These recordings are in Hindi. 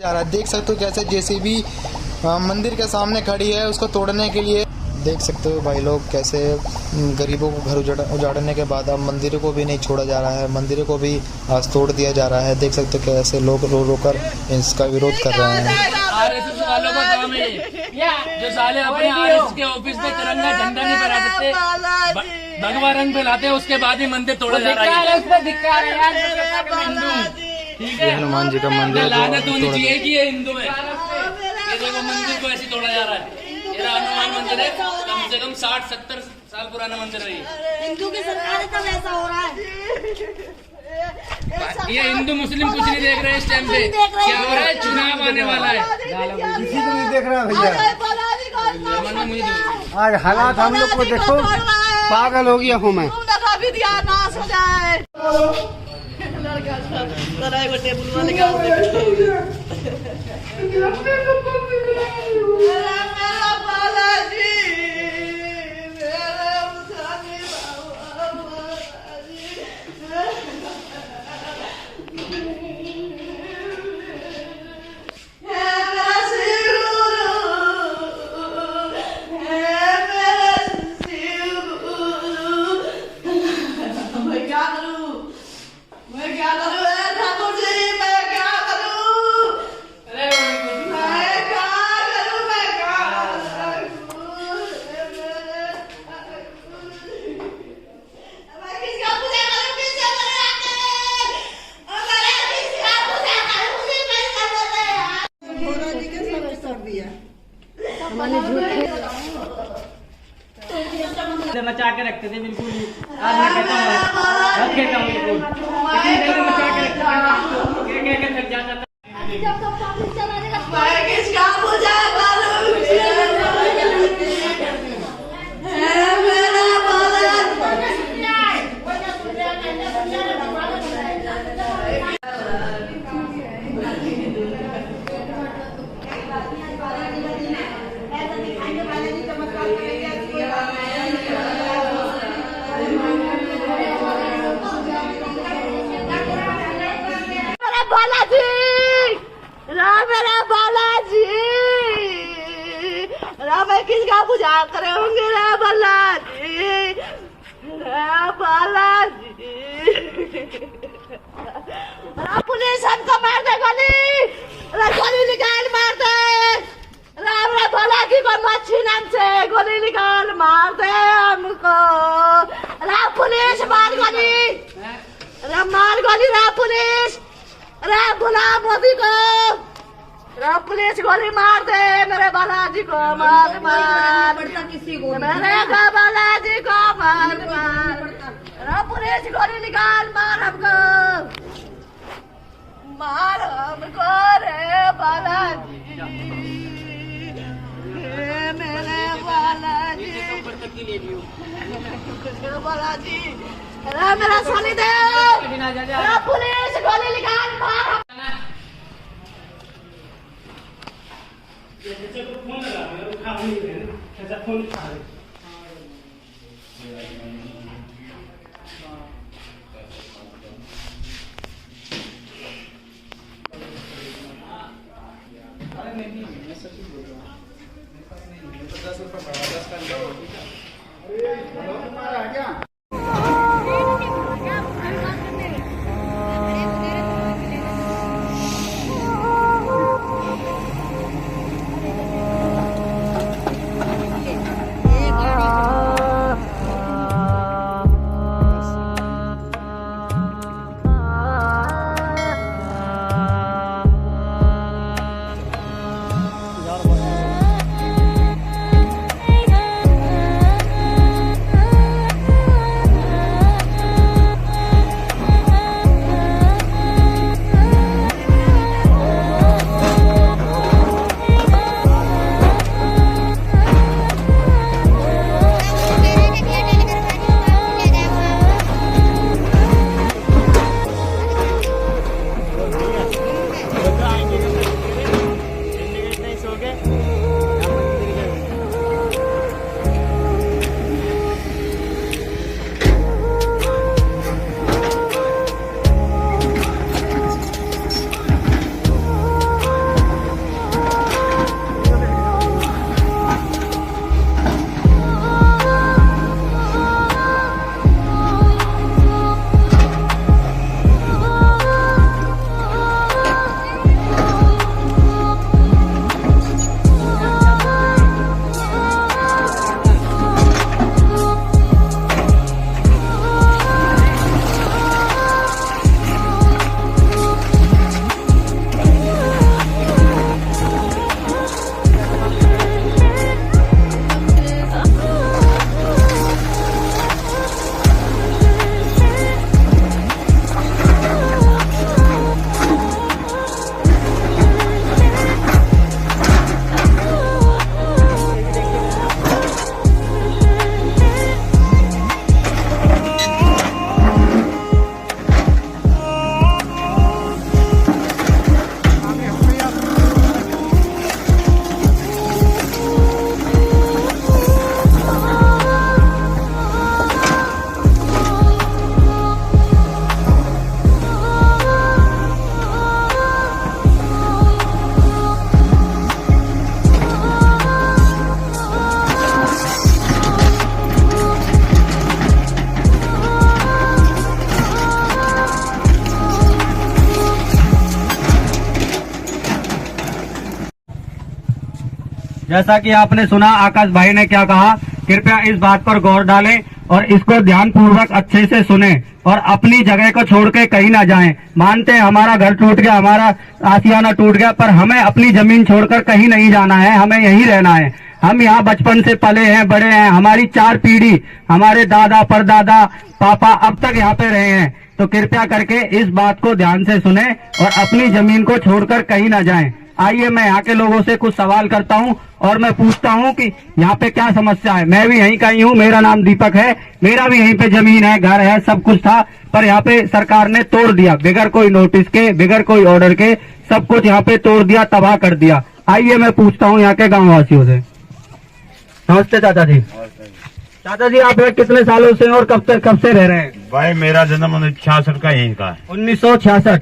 जा रहा है। देख सकते हो कैसे जेसीबी मंदिर के सामने खड़ी है उसको तोड़ने के लिए। देख सकते हो भाई लोग कैसे गरीबों को घर उजाड़ने के बाद अब मंदिरों को भी नहीं छोड़ा जा रहा है, मंदिरों को भी आज तोड़ दिया जा रहा है। देख सकते हो कैसे लोग रो रो कर इसका विरोध कर रहे हैं। आरएसएस वालों का काम है जो साले अपने आरएसएस के ऑफिस में तिरंगा झंडा नहीं फहरा सकते, भगवा रंग फैलाते हैं, उसके बाद ही मंदिर तोड़ा जा रहा है। ठीक है, हनुमान जी का मंदिर लानत होनी चाहिए कि ये हिंदू है। ये देखो मंदिर को ऐसे तोड़ा जा रहा है। ये हनुमान मंदिर है, कम से कम 60-70 साल पुराना मंदिर है। हिंदू की सरकार तब ऐसा हो रहा है। ये हिंदू मुस्लिम कुछ नहीं देख रहे हैं इस टाइम पे। क्या हो रहा है, चुनाव आने वाला है, किसी को नहीं देख रहा भैया। आज हालात हम लोग को देखो, पागल हो गया हूँ मैं। नाश हो जाए टेबुल वाले मचा के रखते थे बिल्कुल। आज मैं कहता हूँ बिल्कुल मचा के रखते थक जाता था। बालाजी, मेरा बालाजी, मैं किसका पूजा करूंगी रे बालाजी, बालाजी। पुलिस हमको मार दे, गोली निकाल मार दे। राम बालाजी को मच्छी नाम से गोली निकाल मार दे हमको। पुलिस मार गोली, पुलिस बुला मोदी को। पुलिस गोली मार दे मेरे बालाजी को, मार मार किसी को, मेरे बालाजी को मार मार। पुलिस गोली निकाल मार हमको, मार हमको रे बालाजी, मेरे बालाजी, बालाजी। मेरा सोनी दे, पुलिस गोली निकाल मार। फोन लगा उठा नहीं है ना, ऐसा फोन उठा ले। जैसा कि आपने सुना आकाश भाई ने क्या कहा, कृपया इस बात पर गौर डालें और इसको ध्यानपूर्वक अच्छे से सुने और अपनी जगह को छोड़ के कहीं ना जाएं। मानते हैं हमारा घर टूट गया, हमारा आशियाना टूट गया, पर हमें अपनी जमीन छोड़कर कहीं नहीं जाना है, हमें यहीं रहना है। हम यहाँ बचपन से पले हैं, बड़े हैं, हमारी 4 पीढ़ी, हमारे दादा परदादा पापा अब तक यहाँ पे रहे हैं। तो कृपया करके इस बात को ध्यान से सुने और अपनी जमीन को छोड़कर कहीं ना जाएं। आइए मैं यहाँ के लोगों से कुछ सवाल करता हूँ और मैं पूछता हूँ कि यहाँ पे क्या समस्या है। मैं भी यहीं का ही हूँ, मेरा नाम दीपक है, मेरा भी यहीं पे जमीन है, घर है, सब कुछ था, पर यहाँ पे सरकार ने तोड़ दिया बिगर कोई नोटिस के, बिगर कोई ऑर्डर के, सब कुछ यहाँ पे तोड़ दिया, तबाह कर दिया। आइए मैं पूछता हूँ यहाँ के गाँव वासियों से। नमस्ते चाचा जी। चाचा जी आप यहाँ कितने सालों से और कब से रह रहे हैं? भाई मेरा जन्म 1966 का यहीं का है। 1966।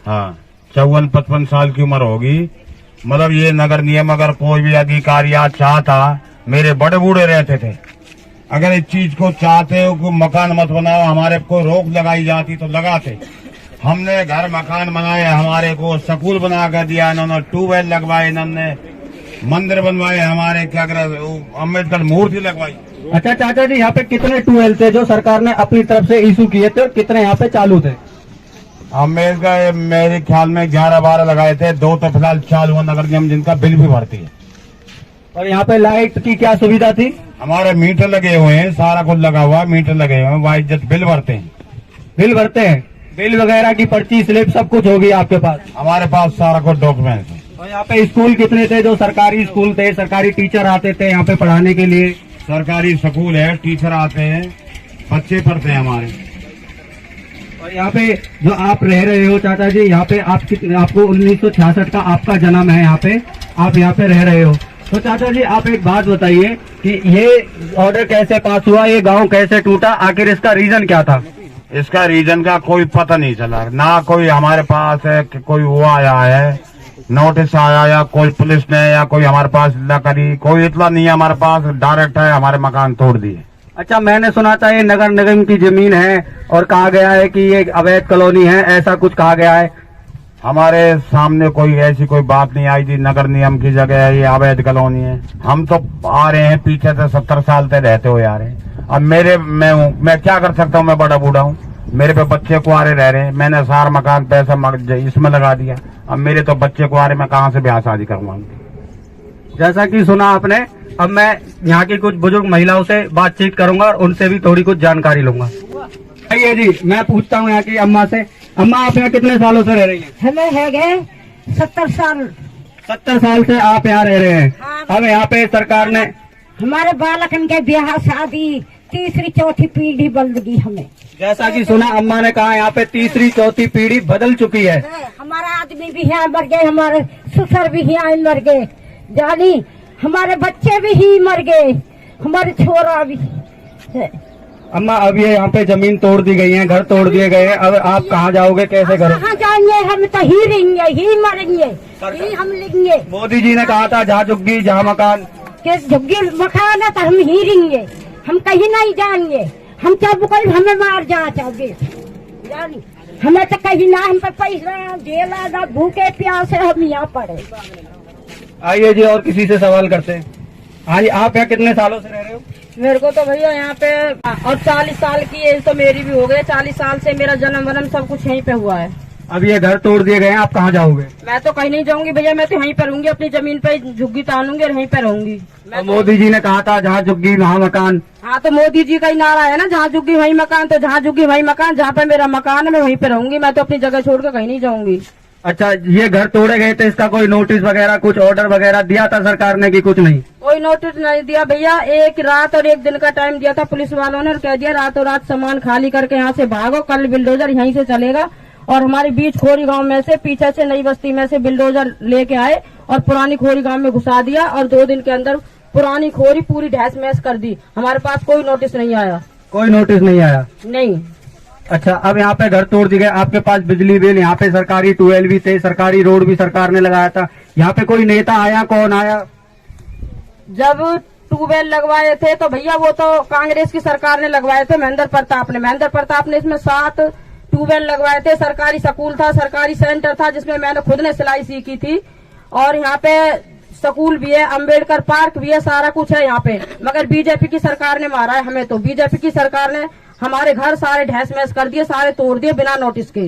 हाँ, 54-55 साल की उम्र होगी। मतलब ये नगर नियम अगर कोई भी अधिकारी या चाहता, मेरे बड़े बूढ़े रहते थे, अगर इस चीज को चाहते हो कि मकान मत बनाओ, हमारे को रोक लगाई जाती तो लगाते। हमने घर मकान बनाए, हमारे को स्कूल बना कर दिया इन्होंने, ट्यूबवेल लगवाए इन्होंने, मंदिर बनवाए, हमारे क्या कर अम्बेडकर मूर्ति लगवाई। अच्छा चाचा जी यहाँ पे कितने ट्यूबवेल थे जो सरकार ने अपनी तरफ से इशू किए थे और कितने यहाँ पे चालू थे? अम्बेडकर मेरे ख्याल में 11-12 लगाए थे, 2 तो फिलहाल चालू है नगर निगम जिनका बिल भी भरती है। और यहाँ पे लाइट की क्या सुविधा थी? हमारे मीटर लगे हुए हैं, सारा कुछ लगा हुआ है, मीटर लगे हुए हैं, वाइट जट बिल भरते हैं। बिल भरते हैं? बिल वगैरह की पर्ची स्लिप सब कुछ होगी आपके पास? हमारे पास सारा कुछ डॉक्यूमेंट है। और यहाँ पे स्कूल कितने थे जो सरकारी स्कूल थे, सरकारी टीचर आते थे यहाँ पे पढ़ाने के लिए? सरकारी स्कूल है, टीचर आते हैं, बच्चे पढ़ते हैं हमारे। और यहाँ पे जो आप रह रहे हो चाचा जी, यहाँ पे आपको 1966 का आपका जन्म है, यहाँ पे आप यहाँ पे रह रहे हो। तो चाचा जी आप एक बात बताइए कि ये ऑर्डर कैसे पास हुआ, ये गांव कैसे टूटा, आखिर इसका रीजन क्या था? इसका रीजन का कोई पता नहीं चला, ना कोई हमारे पास है कि कोई वो आया है, नोटिस आया या कोई पुलिस ने या कोई हमारे पास इतला करी, कोई इतला नहीं है हमारे पास, डायरेक्ट है हमारे मकान तोड़ दिए। अच्छा मैंने सुना था ये नगर निगम की जमीन है और कहा गया है कि ये अवैध कॉलोनी है, ऐसा कुछ कहा गया है? हमारे सामने कोई ऐसी कोई बात नहीं आई थी, नगर नियम की जगह है, ये अवैध कॉलोनी है। हम तो आ रहे हैं पीछे से 70 साल से रहते हुए आ रहे हैं। अब मैं क्या कर सकता हूँ, मैं बड़ा बूढ़ा हूँ, मेरे पे बच्चे कुआरे रह रहे हैं, मैंने सारा मकान पैसा इसमें लगा दिया, अब मेरे तो बच्चे कुआरे, मैं कहाँ से ब्याह शादी करवाऊंगा? जैसा कि सुना आपने, अब मैं यहाँ की कुछ बुजुर्ग महिलाओं से बातचीत करूंगा और उनसे भी थोड़ी कुछ जानकारी लूंगा। आइए जी मैं पूछता हूँ यहाँ की अम्मा से। अम्मा आप यहाँ कितने सालों से रह रही हैं? हमें है गए 70 साल। 70 साल से आप यहाँ रह रहे हैं। अब यहाँ पे सरकार ने हमारे बालकन के ब्याह शादी 3री-4थी पीढ़ी बदल गई हमें। जैसा कि सुना अम्मा ने कहा यहाँ पे 3री-4थी पीढ़ी बदल चुकी है। हमारा आदमी भी यहाँ मर गए, हमारे ससुर भी यहाँ मर गए, जानी हमारे बच्चे भी ही मर गए, हमारे छोरा भी। अम्मा अब ये यहाँ पे जमीन तोड़ दी गई है, घर तोड़ दिए गए हैं, अब आप कहाँ जाओगे, कैसे करोगे? कहाँ जाएंगे, हम तो ही रहेंगे, ही मरेंगे, ही हम लेंगे। मोदी जी ने कहा था जहाँ झुग्गी जहाँ मकान, के झुग्गी मकान है तो हम ही रहेंगे, हम कहीं नहीं जाएंगे। हम चाहे कोई हमें मार जा चाहे जानी, हमें तो कहीं ना, हम पर पैसा जेला ना, भूखे प्यासे हम यहाँ पड़े। आइए जी और किसी से सवाल करते हैं। हाँ जी आप यहाँ कितने सालों से रह रहे हो? मेरे को तो भैया यहाँ पे और 40 साल की एज तो मेरी भी हो गई। 40 साल से मेरा जन्म वन्म सब कुछ यहीं पे हुआ है। अब ये घर तोड़ दिए गए हैं, आप कहाँ जाओगे? मैं तो कहीं नहीं जाऊंगी भैया, मैं तो यहीं पे रहूंगी, अपनी जमीन पे झुग्गी तानूंगी और यहीं पे रहूंगी। तो मोदी जी ने कहा था जहाँ झुग्गी वहाँ मकान। हाँ तो मोदी जी का ही नारा है ना, जहाँ झुग्गी वहीं मकान, तो जहाँ झुग्गी वहीं मकान, जहाँ पे मेरा मकान है मैं वहीं पे रहूंगी, मैं तो अपनी जगह छोड़ के कहीं नहीं जाऊंगी। अच्छा ये घर तोड़े गए थे, इसका कोई नोटिस वगैरह कुछ ऑर्डर वगैरह दिया था सरकार ने कि कुछ नहीं? कोई नोटिस नहीं दिया भैया, एक रात और एक दिन का टाइम दिया था पुलिस वालों ने और कह दिया रातों रात सामान खाली करके यहाँ से भागो, कल बिल्डोजर यहीं से चलेगा। और हमारे बीच खोरी गांव में से पीछे से नई बस्ती में से बिल्डोजर लेके आए और पुरानी खोरी गांव में घुसा दिया और 2 दिन के अंदर पुरानी खोरी पूरी ढहस महस कर दी। हमारे पास कोई नोटिस नहीं आया। कोई नोटिस नहीं आया? नहीं। अच्छा अब यहाँ पे घर तोड़ दिए गए, आपके पास बिजली बिल, यहाँ पे सरकारी ट्यूबवेल भी थे, सरकारी रोड भी सरकार ने लगाया था, यहाँ पे कोई नेता आया, कौन आया? जब ट्यूबवेल लगवाए थे तो भैया वो तो कांग्रेस की सरकार ने लगवाए थे, महेंद्र प्रताप ने इसमें 7 ट्यूबवेल लगवाए थे। सरकारी स्कूल था, सरकारी सेंटर था जिसमें मैंने खुद ने सिलाई सीखी थी और यहाँ पे स्कूल भी है, अंबेडकर पार्क भी है, सारा कुछ है यहाँ पे। मगर बीजेपी की सरकार ने मारा है हमें। तो बीजेपी की सरकार ने हमारे घर सारे ढहस महस कर दिए, सारे तोड़ दिए बिना नोटिस के।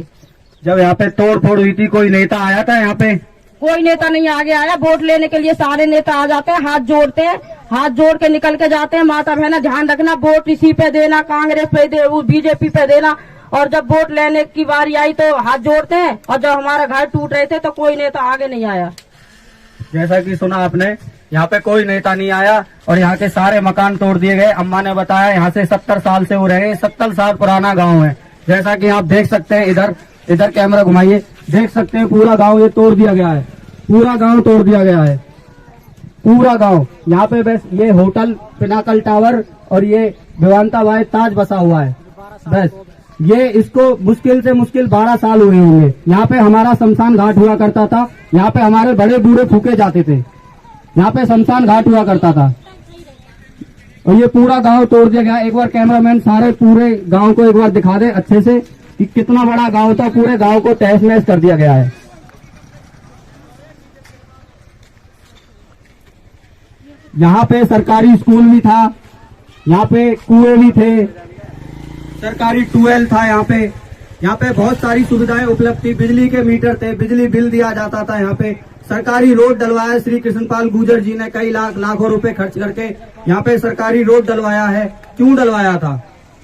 जब यहाँ पे तोड़ फोड़ हुई थी कोई नेता आया था यहाँ पे? कोई नेता नहीं आगे आया। वोट लेने के लिए सारे नेता आ जाते हैं, हाथ जोड़ते हैं, हाथ जोड़ के निकल के जाते हैं। माता बहना ध्यान रखना, वोट इसी पे देना, कांग्रेस पे दे, बीजेपी पे देना। और जब वोट लेने की बारी आई तो हाथ जोड़ते हैं, और जब हमारा घर टूट रहे थे तो कोई नेता आगे नहीं आया। जैसा कि सुना आपने, यहाँ पे कोई नेता नहीं आया और यहाँ के सारे मकान तोड़ दिए गए। अम्मा ने बताया यहाँ से 70 साल से वो रहे, 70 साल पुराना गांव है। जैसा कि आप देख सकते हैं, इधर कैमरा घुमाइए, देख सकते हैं पूरा गांव ये तोड़ दिया गया है, पूरा गांव तोड़ दिया गया है, पूरा गांव। यहाँ पे बस ये होटल पिनाकल टावर और ये विवांताबाई ताज बसा हुआ है, बस ये इसको मुश्किल से मुश्किल 12 साल हुए होंगे। यहाँ पे हमारा शमशान घाट हुआ करता था, यहाँ पे हमारे बड़े बूढ़े फूके जाते थे, यहाँ पे शमशान घाट हुआ करता था, और ये पूरा गांव तोड़ दिया गया। एक बार कैमरामैन सारे पूरे गांव को एक बार दिखा दे अच्छे से कि कितना बड़ा गांव था, पूरे गांव को तहस नहस कर दिया गया है। यहाँ पे सरकारी स्कूल भी था, यहाँ पे कुएं भी थे, सरकारी ट्यूबवेल था यहाँ पे बहुत सारी सुविधाएं उपलब्ध थी, बिजली के मीटर थे, बिजली बिल दिया जाता था। यहाँ पे सरकारी रोड डलवाया श्री कृष्णपाल गुर्जर जी ने, कई लाखों रुपए खर्च करके यहाँ पे सरकारी रोड डलवाया है। क्यों डलवाया था,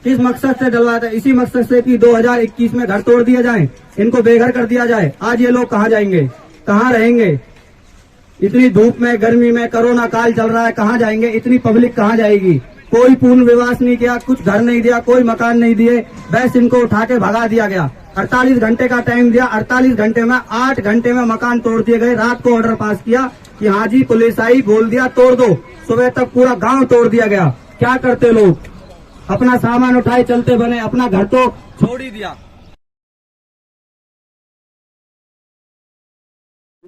किस मकसद से डलवाया था? इसी मकसद से कि 2021 में घर तोड़ दिए जाए, इनको बेघर कर दिया जाए। आज ये लोग कहाँ जाएंगे, कहाँ रहेंगे? इतनी धूप में, गर्मी में, कोरोना काल चल रहा है, कहाँ जाएंगे? इतनी पब्लिक कहाँ जाएगी? कोई पुनर्विवास नहीं किया, कुछ घर नहीं दिया, कोई मकान नहीं दिए, बस इनको उठा के भगा दिया गया। 48 घंटे का टाइम दिया, 48 घंटे में 8 घंटे में मकान तोड़ दिए गए। रात को ऑर्डर पास किया कि हाँ जी, पुलिस आई, बोल दिया तोड़ दो। सुबह तक पूरा गांव तोड़ दिया गया। क्या करते लोग? अपना सामान उठाए चलते बने, अपना घर तो छोड़ ही दिया।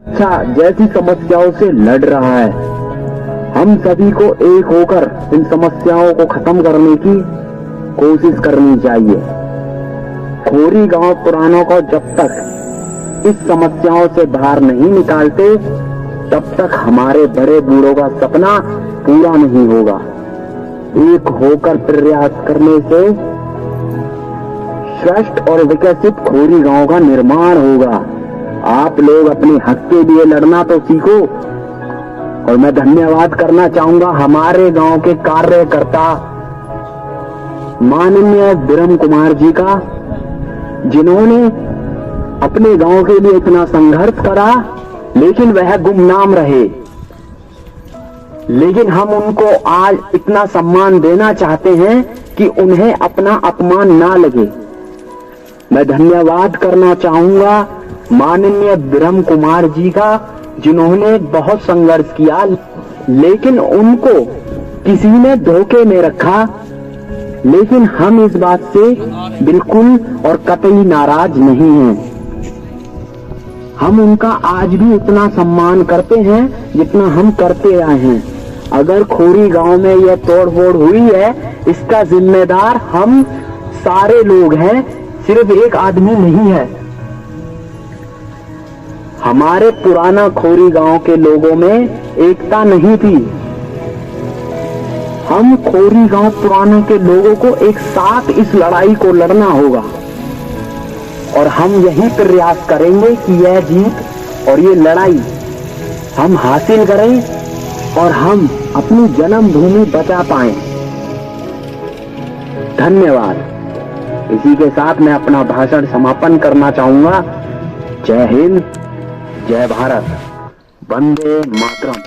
अच्छा, जैसी समस्याओं से लड़ रहा है, हम सभी को एक होकर इन समस्याओं को खत्म करने की कोशिश करनी चाहिए। खोरी गांव पुरानों को जब तक इस समस्याओं से बाहर नहीं निकालते, तब तक हमारे बड़े बूढ़ों का सपना पूरा नहीं होगा। एक होकर प्रयास करने से श्रेष्ठ और विकसित खोरी गांव का निर्माण होगा। आप लोग अपने हक के लिए लड़ना तो सीखो। और मैं धन्यवाद करना चाहूंगा हमारे गांव के कार्यकर्ता माननीय ब्रह्म कुमार जी का, जिन्होंने अपने गांव के लिए इतना संघर्ष करा, लेकिन वह गुमनाम रहे। लेकिन हम उनको आज इतना सम्मान देना चाहते हैं कि उन्हें अपना अपमान ना लगे। मैं धन्यवाद करना चाहूंगा माननीय ब्रह्म कुमार जी का, जिन्होंने बहुत संघर्ष किया, लेकिन उनको किसी ने धोखे में रखा। लेकिन हम इस बात से बिल्कुल और कतई नाराज नहीं हैं। हम उनका आज भी उतना सम्मान करते हैं जितना हम करते आए हैं। अगर खोरी गांव में यह तोड़फोड़ हुई है, इसका जिम्मेदार हम सारे लोग हैं, सिर्फ एक आदमी नहीं है। हमारे पुराना खोरी गांव के लोगों में एकता नहीं थी। हम खोरी गांव पुराने के लोगों को एक साथ इस लड़ाई को लड़ना होगा, और हम यही प्रयास करेंगे कि यह जीत और ये लड़ाई हम हासिल करें और हम अपनी जन्मभूमि बचा पाएं। धन्यवाद। इसी के साथ मैं अपना भाषण समापन करना चाहूंगा। जय हिंद, जय भारत, वंदे मातरम।